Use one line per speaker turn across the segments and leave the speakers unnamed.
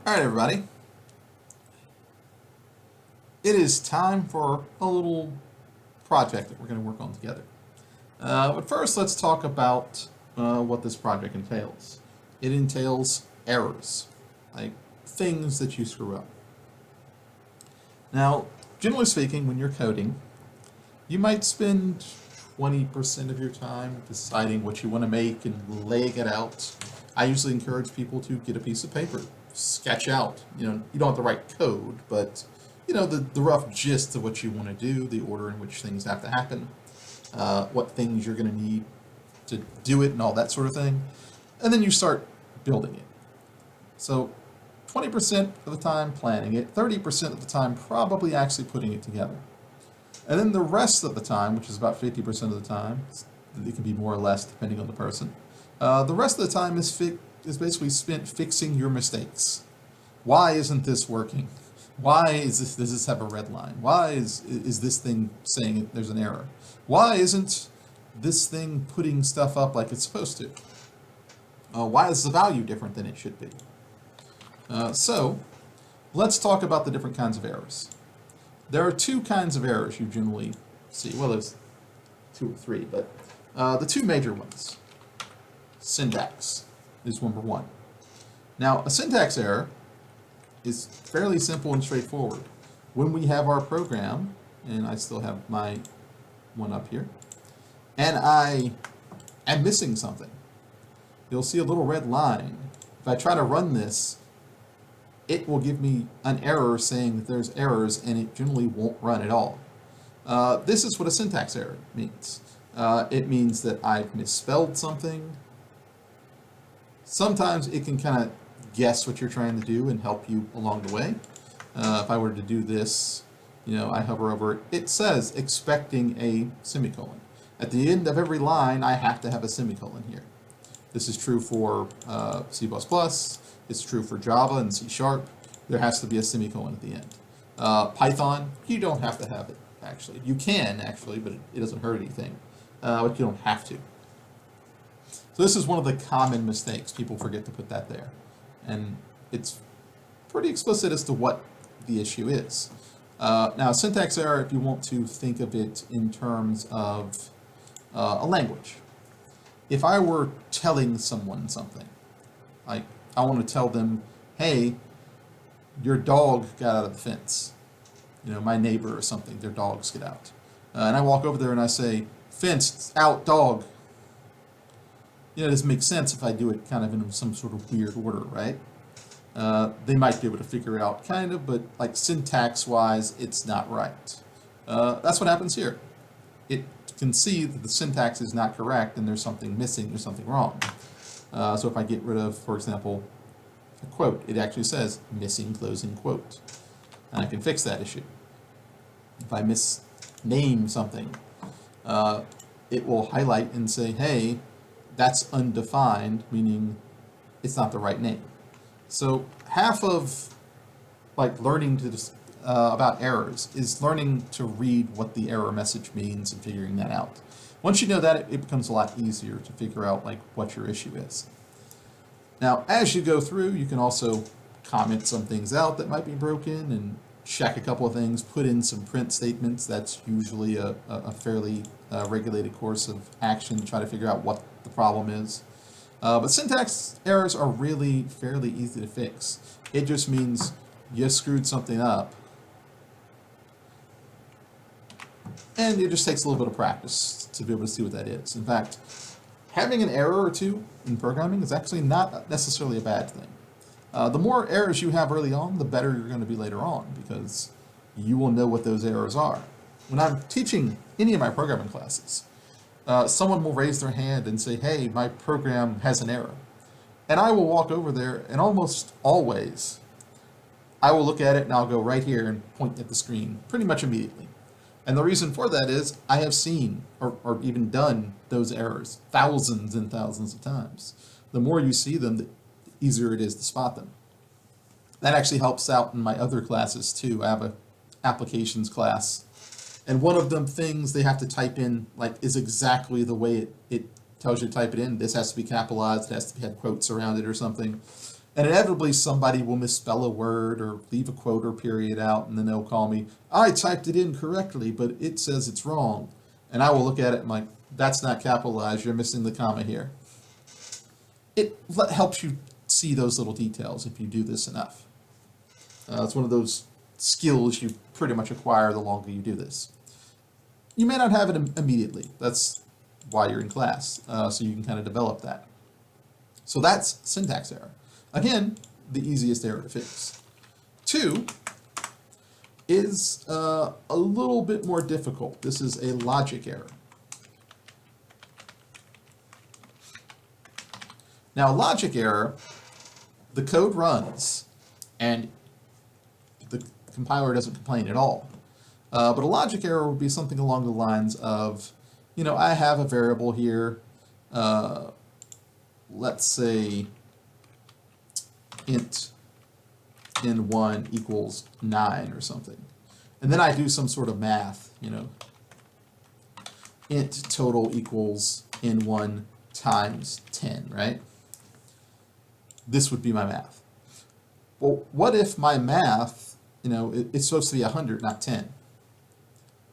Alright, everybody. It is time for a little project that we're going to work on together. But first, let's talk about what this project entails. It entails errors, like things that you screw up. Now, generally speaking, when you're coding, you might spend 20% of your time deciding what you want to make and laying it out. I usually encourage people to get a piece of paper, sketch out. You don't have to write code, but the rough gist of what you want to do, the order in which things have to happen, what things you're going to need to do it, and all that sort of thing. And then you start building it. So 20% of the time planning it, 30% of the time probably actually putting it together. And then the rest of the time, which is about 50% of the time, it can be more or less depending on the person, the rest of the time is basically spent fixing your mistakes. Why isn't this working? Why does this have a red line? Why is this thing saying there's an error? Why isn't this thing putting stuff up like it's supposed to? Why is the value different than it should be? So let's talk about the different kinds of errors. There are two kinds of errors you generally see. Well, there's two or three, but the two major ones. Syntax is number one. Now, a syntax error is fairly simple and straightforward. When we have our program, and I still have my one up here, and I am missing something, you'll see a little red line. If I try to run this, it will give me an error saying that there's errors, and it generally won't run at all. This is what a syntax error means. It means that I've misspelled something. Sometimes it can kind of guess what you're trying to do and help you along the way. If I were to do this, I hover over it. It says expecting a semicolon. At the end of every line, I have to have a semicolon here. This is true for C++. It's true for Java and C#. There has to be a semicolon at the end. Python, you don't have to have it, actually. You can, actually, but it doesn't hurt anything. But you don't have to. So this is one of the common mistakes. People forget to put that there. And it's pretty explicit as to what the issue is. Now, syntax error, if you want to think of it in terms of a language. If I were telling someone something, like I want to tell them, hey, your dog got out of the fence. My neighbor or something, their dogs get out. And I walk over there and I say, fence, out, dog. It doesn't make sense if I do it kind of in some sort of weird order, right? They might be able to figure it out, kind of, but like syntax-wise, it's not right. That's what happens here. It can see that the syntax is not correct and there's something missing, there's something wrong. So if I get rid of, for example, a quote, it actually says missing closing quote. And I can fix that issue. If I misname something, it will highlight and say, hey, that's undefined, meaning it's not the right name. So half of learning to about errors is learning to read what the error message means and figuring that out. Once you know that, it becomes a lot easier to figure out what your issue is. Now, as you go through, you can also comment some things out that might be broken and check a couple of things, put in some print statements. That's usually a fairly regulated course of action to try to figure out what the problem is. But syntax errors are really fairly easy to fix. It just means you screwed something up. And it just takes a little bit of practice to be able to see what that is. In fact, having an error or two in programming is actually not necessarily a bad thing. The more errors you have early on, the better you're going to be later on, because you will know what those errors are. When I'm teaching any of my programming classes, someone will raise their hand and say, hey, my program has an error. And I will walk over there, and almost always, I will look at it and I'll go right here and point at the screen pretty much immediately. And the reason for that is I have seen or even done those errors thousands and thousands of times. The more you see them, the easier it is to spot them. That actually helps out in my other classes too. I have an applications class, and one of them things they have to type in is exactly the way it tells you to type it in. This has to be capitalized, it has to have quotes around it or something. And inevitably somebody will misspell a word or leave a quote or period out, and then they'll call me, I typed it in correctly, but it says it's wrong. And I will look at it and I'm like, that's not capitalized, you're missing the comma here. It helps you see those little details if you do this enough. It's one of those skills you pretty much acquire the longer you do this. You may not have it immediately. That's why you're in class, so you can kind of develop that. So that's syntax error. Again, the easiest error to fix. 2 is a little bit more difficult. This is a logic error. Now, logic error, the code runs, and the compiler doesn't complain at all. But a logic error would be something along the lines of, I have a variable here, let's say int n1 equals 9 or something. And then I do some sort of math, int total equals n1 times 10, right? This would be my math. Well, what if my math, it's supposed to be 100, not 10?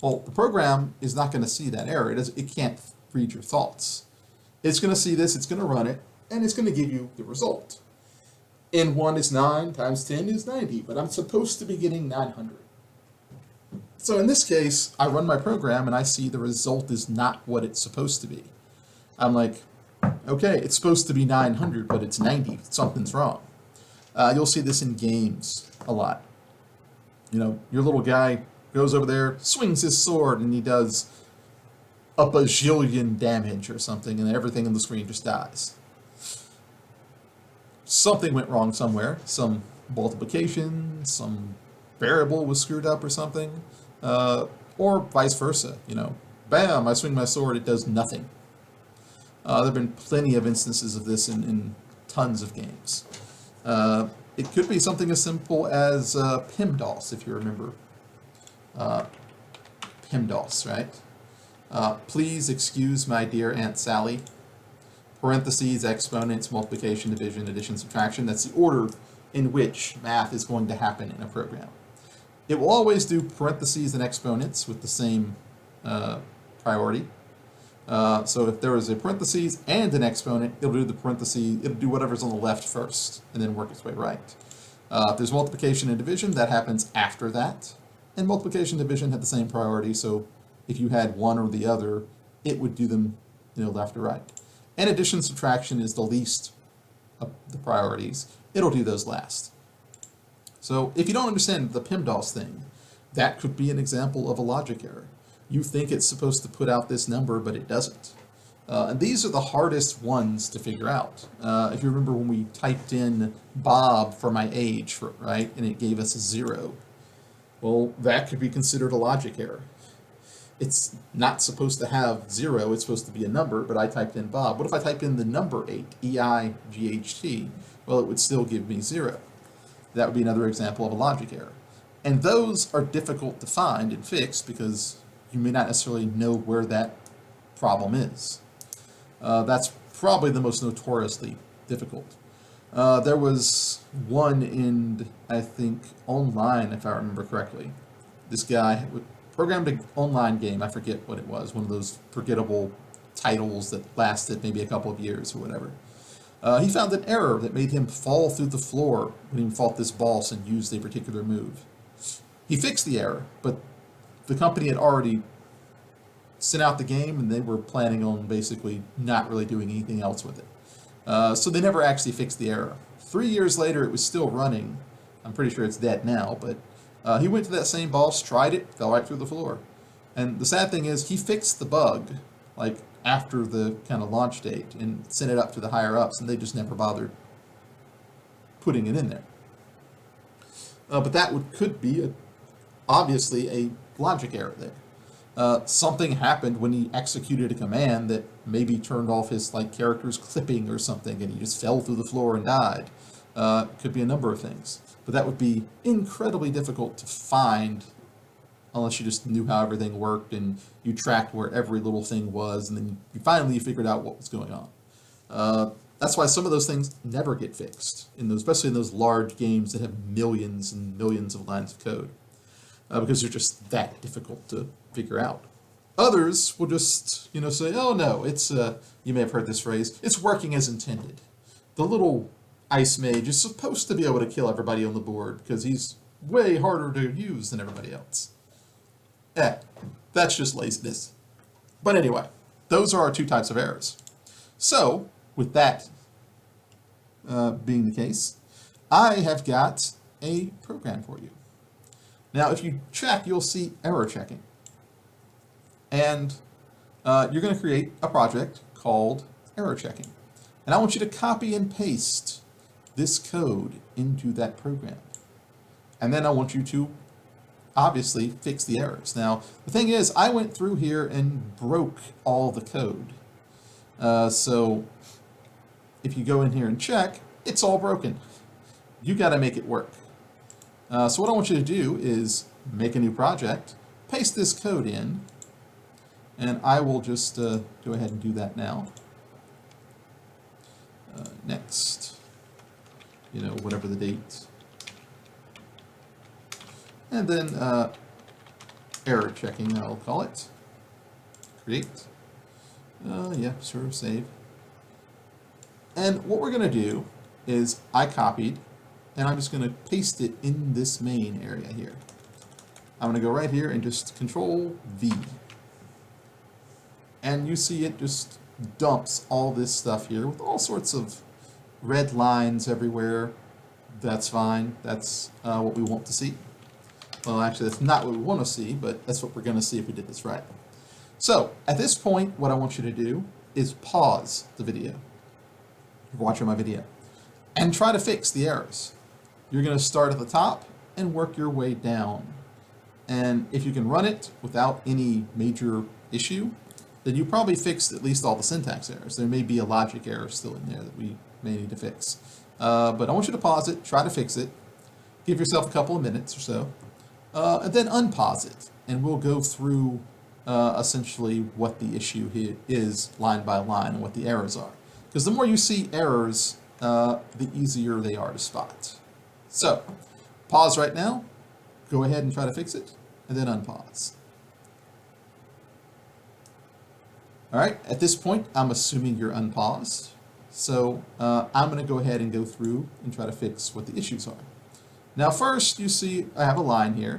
Well, the program is not going to see that error. It can't read your thoughts. It's going to see this, it's going to run it, and it's going to give you the result. N1 is 9 times 10 is 90, but I'm supposed to be getting 900. So in this case, I run my program and I see the result is not what it's supposed to be. I'm like, okay, it's supposed to be 900, but it's 90. Something's wrong. You'll see this in games a lot. Your little guy goes over there, swings his sword, and he does a bajillion damage or something, and everything on the screen just dies. Something went wrong somewhere. Some multiplication, some variable was screwed up or something, or vice versa. Bam, I swing my sword, it does nothing. There have been plenty of instances of this in tons of games. It could be something as simple as PEMDAS, if you remember. PEMDAS, right? Please excuse my dear Aunt Sally. Parentheses, exponents, multiplication, division, addition, subtraction. That's the order in which math is going to happen in a program. It will always do parentheses and exponents with the same priority. So if there is a parentheses and an exponent, it'll do the parentheses, it'll do whatever's on the left first, and then work its way right. If there's multiplication and division, that happens after that. And multiplication and division have the same priority, so if you had one or the other, it would do them left or right. And addition subtraction is the least of the priorities. It'll do those last. So if you don't understand the PEMDAS thing, that could be an example of a logic error. You think it's supposed to put out this number, but it doesn't. And these are the hardest ones to figure out. If you remember when we typed in Bob for my age, right, and it gave us a 0, well, that could be considered a logic error. It's not supposed to have 0, it's supposed to be a number, but I typed in Bob. What if I type in the number 8, E-I-G-H-T? Well, it would still give me 0. That would be another example of a logic error. And those are difficult to find and fix because you may not necessarily know where that problem is. That's probably the most notoriously difficult. There was one in, I think, online, if I remember correctly. This guy programmed an online game, I forget what it was, one of those forgettable titles that lasted maybe a couple of years or whatever. He found an error that made him fall through the floor when he fought this boss and used a particular move. He fixed the error, but the company had already sent out the game and they were planning on basically not really doing anything else with it. So they never actually fixed the error. 3 years later, it was still running. I'm pretty sure it's dead now, but he went to that same boss, tried it, fell right through the floor. And the sad thing is, he fixed the bug, like, after the kind of launch date and sent it up to the higher-ups, and they just never bothered putting it in there. But that could be, obviously, a logic error there. Something happened when he executed a command that maybe turned off his character's clipping or something, and he just fell through the floor and died. Could be a number of things. But that would be incredibly difficult to find unless you just knew how everything worked and you tracked where every little thing was, and then you finally figured out what was going on. That's why some of those things never get fixed, especially in those large games that have millions and millions of lines of code, because they're just that difficult to figure out. Others will just, say, oh no, it's, you may have heard this phrase, it's working as intended. The little ice mage is supposed to be able to kill everybody on the board because he's way harder to use than everybody else. That's just laziness. But anyway, those are our two types of errors. So, with that being the case, I have got a program for you. Now, if you check, you'll see error checking. And you're going to create a project called error checking. And I want you to copy and paste this code into that program. And then I want you to obviously fix the errors. Now, the thing is, I went through here and broke all the code. So if you go in here and check, it's all broken. You got to make it work. So what I want you to do is make a new project, paste this code in, and I will just go ahead and do that now. Next, whatever the date. And then error checking, I'll call it. Create. Yeah, sure, save. And what we're going to do is I copied, and I'm just going to paste it in this main area here. I'm going to go right here and just Control V. And you see it just dumps all this stuff here with all sorts of red lines everywhere. That's fine. That's what we want to see. Well, actually, that's not what we want to see, but that's what we're going to see if we did this right. So, at this point, what I want you to do is pause the video. You're watching my video. And try to fix the errors. You're going to start at the top and work your way down. And if you can run it without any major issue, then you probably fixed at least all the syntax errors. There may be a logic error still in there that we may need to fix. But I want you to pause it, try to fix it, give yourself a couple of minutes or so, and then unpause it. And we'll go through essentially what the issue here is line by line and what the errors are. Because the more you see errors, the easier they are to spot. So, pause right now, go ahead and try to fix it, and then unpause. Alright, at this point, I'm assuming you're unpaused. So, I'm going to go ahead and go through and try to fix what the issues are. Now first, you see I have a line here,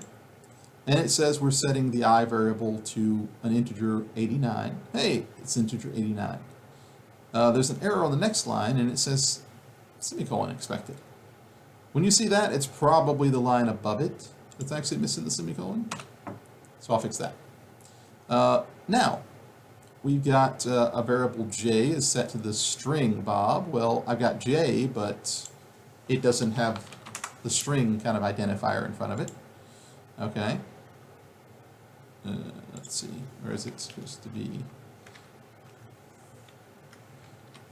and it says we're setting the I variable to an integer 89. Hey, it's integer 89. There's an error on the next line, and it says semicolon expected. When you see that, it's probably the line above it that's actually missing the semicolon. So I'll fix that. Now, we've got a variable j is set to the string Bob. Well, I've got j, but it doesn't have the string kind of identifier in front of it. Okay. Let's see, where is it supposed to be?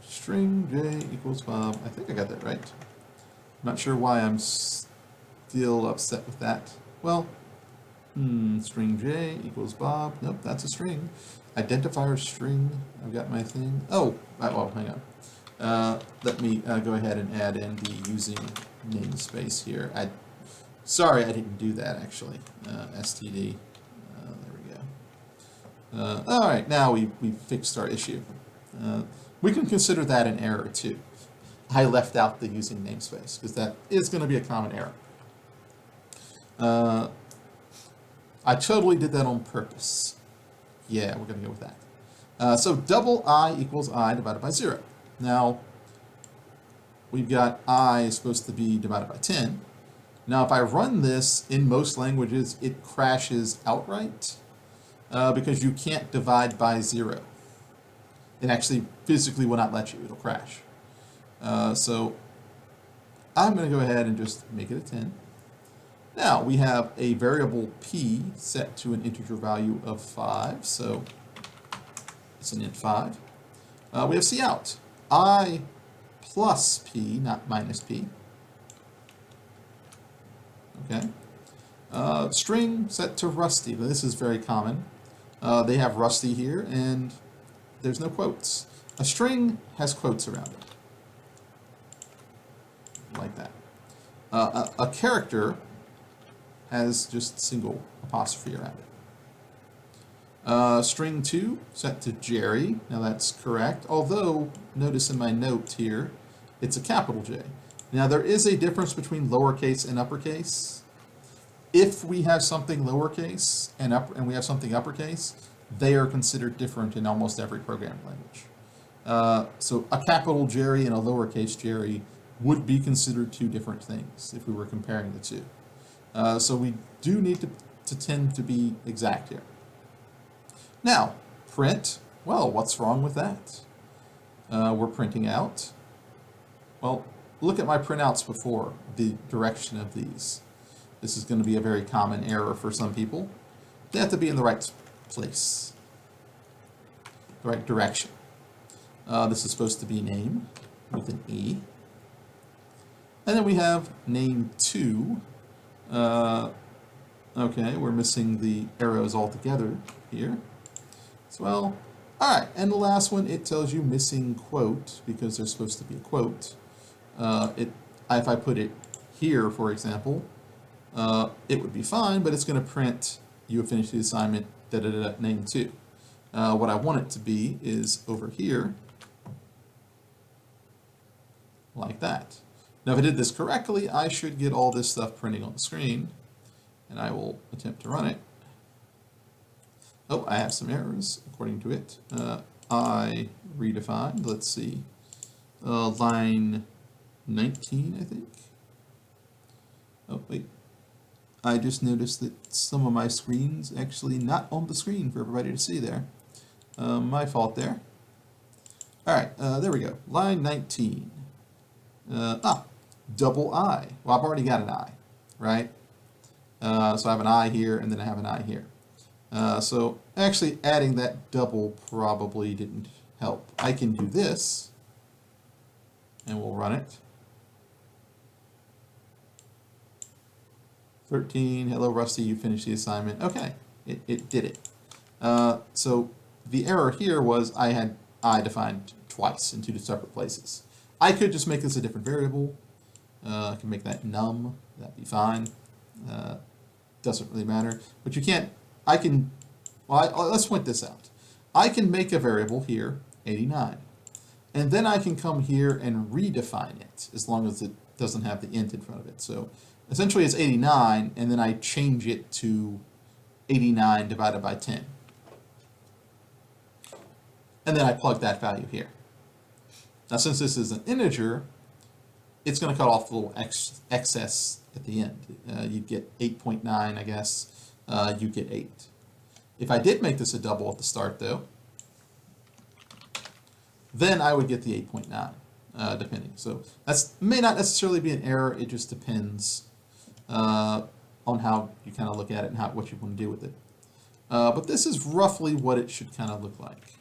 String j equals Bob. I think I got that right. I'm not sure why I'm still upset with that. Well, string j equals Bob. Nope, that's a string. Identifier string. I've got my thing. Oh, well, hang on. Let me go ahead and add in the using namespace here. Sorry, I didn't do that actually. std. There we go. All right, now we fixed our issue. We can consider that an error too. I left out the using namespace because that is going to be a common error. I totally did that on purpose. Yeah, we're going to go with that. So double I equals I divided by 0. Now, we've got I is supposed to be divided by 10. Now, if I run this in most languages, it crashes outright because you can't divide by 0. It actually physically will not let you. It'll crash. So I'm going to go ahead and just make it a 10. Now, we have a variable p set to an integer value of 5, so it's an int 5. We have cout, I plus p, not minus p. Okay. String set to Rusty. This is very common. They have Rusty here, and there's no quotes. A string has quotes around it. A character has just single apostrophe around it. String 2 set to Jerry. Now that's correct, although notice in my note here, it's a capital J. Now there is a difference between lowercase and uppercase. If we have something lowercase and we have something uppercase, they are considered different in almost every programming language. So a capital Jerry and a lowercase Jerry would be considered two different things if we were comparing the two. So we do need to tend to be exact here. Now, print, well, what's wrong with that? We're printing out. Well, look at my printouts before, the direction of these. This is going to be a very common error for some people. They have to be in the right place, the right direction. This is supposed to be name with an E. And then we have name 2. Okay, we're missing the arrows altogether here. So, well, all right, and the last one, it tells you missing quote because there's supposed to be a quote. If I put it here, for example, it would be fine, but it's going to print you have finished the assignment, name 2. What I want it to be is over here, like that. Now, if I did this correctly, I should get all this stuff printing on the screen, and I will attempt to run it. Oh, I have some errors, according to it. I redefined, let's see, line 19, I think. Oh, wait. I just noticed that some of my screen's actually not on the screen for everybody to see there. My fault there. All right, there we go. Line 19. Double I. Well, I've already got an I, right? So I have an I here, and then I have an I here. So actually adding that double probably didn't help. I can do this, and we'll run it. 13, hello Rusty, you finished the assignment. Okay, it did it. So the error here was I had I defined twice in two separate places. I could just make this a different variable. I can make that num, that'd be fine. Doesn't really matter, but you can't, let's point this out. I can make a variable here, 89, and then I can come here and redefine it as long as it doesn't have the int in front of it. So essentially it's 89, and then I change it to 89 divided by 10. And then I plug that value here. Now since this is an integer, it's going to cut off the little excess at the end. You'd get 8.9, I guess. You get 8. If I did make this a double at the start, though, then I would get the 8.9, depending. So that may not necessarily be an error. It just depends on how you kind of look at it and what you want to do with it. But this is roughly what it should kind of look like,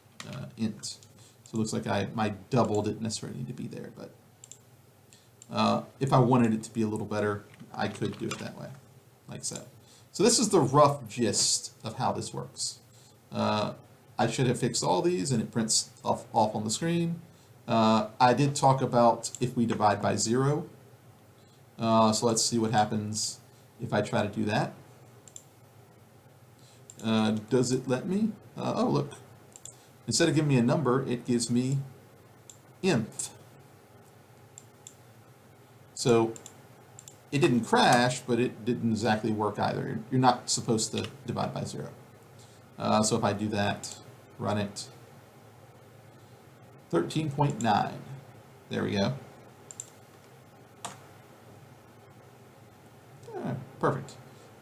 int. So it looks like my double didn't necessarily need to be there, but if I wanted it to be a little better, I could do it that way, like so. So this is the rough gist of how this works. I should have fixed all these, and it prints off on the screen. I did talk about if we divide by 0. So let's see what happens if I try to do that. Does it let me? Oh, look. Instead of giving me a number, it gives me inf. So it didn't crash, but it didn't exactly work either. You're not supposed to divide by 0. So if I do that, run it, 13.9. There we go. Perfect.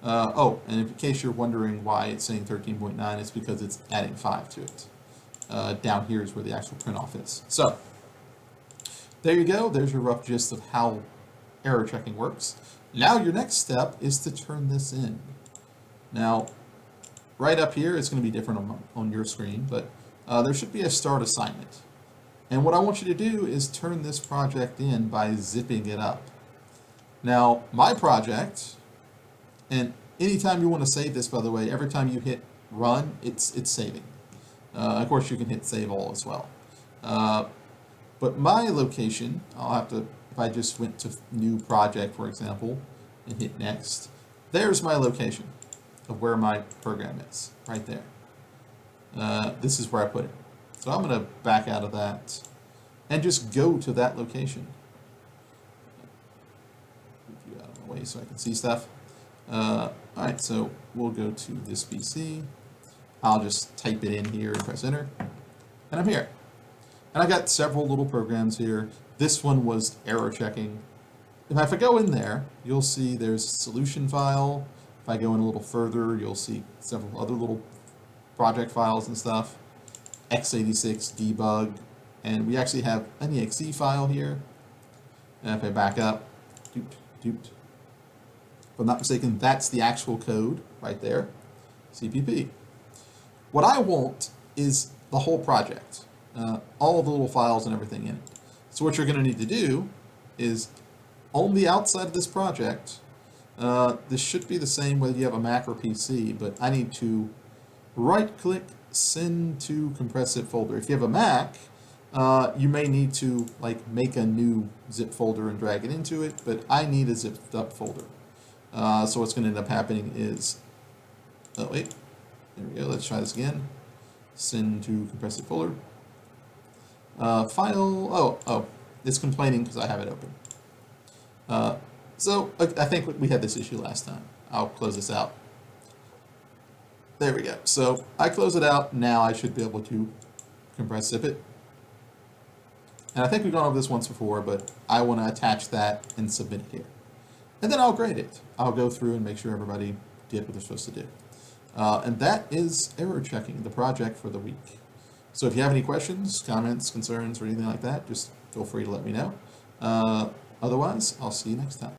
Oh, and in case you're wondering why it's saying 13.9, it's because it's adding 5 to it. Down here is where the actual print off is. So there you go. There's your rough gist of how error checking works. Now your next step is to turn this in. Now, right up here, it's going to be different on your screen, but there should be a start assignment. And what I want you to do is turn this project in by zipping it up. Now, my project, and anytime you want to save this, by the way, every time you hit run, it's saving. Of course, you can hit save all as well. But my location, I'll have to if I just went to new project, for example, and hit next, there's my location of where my program is, right there. This is where I put it. So I'm going to back out of that and just go to that location. Move you out of the way so I can see stuff. Alright, so we'll go to this PC. I'll just type it in here and press enter. And I'm here. And I got several little programs here. This one was error checking. If I go in there, you'll see there's a solution file. If I go in a little further, you'll see several other little project files and stuff. x86 debug, and we actually have an exe file here. And if I back up, if I'm not mistaken, that's the actual code right there, CPP. What I want is the whole project, all of the little files and everything in it. So what you're going to need to do is, on the outside of this project, this should be the same whether you have a Mac or PC, but I need to right-click, send to compressive folder. If you have a Mac, you may need to make a new zip folder and drag it into it, but I need a zipped up folder. So what's going to end up happening is, oh wait, there we go, let's try this again. Send to compressive folder. File, it's complaining because I have it open. So I think we had this issue last time. I'll close this out. There we go. So I close it out. Now I should be able to compress zip it. And I think we've gone over this once before, but I want to attach that and submit it here. And then I'll grade it. I'll go through and make sure everybody did what they're supposed to do. And that is error checking the project for the week. So if you have any questions, comments, concerns, or anything like that, just feel free to let me know. Otherwise, I'll see you next time.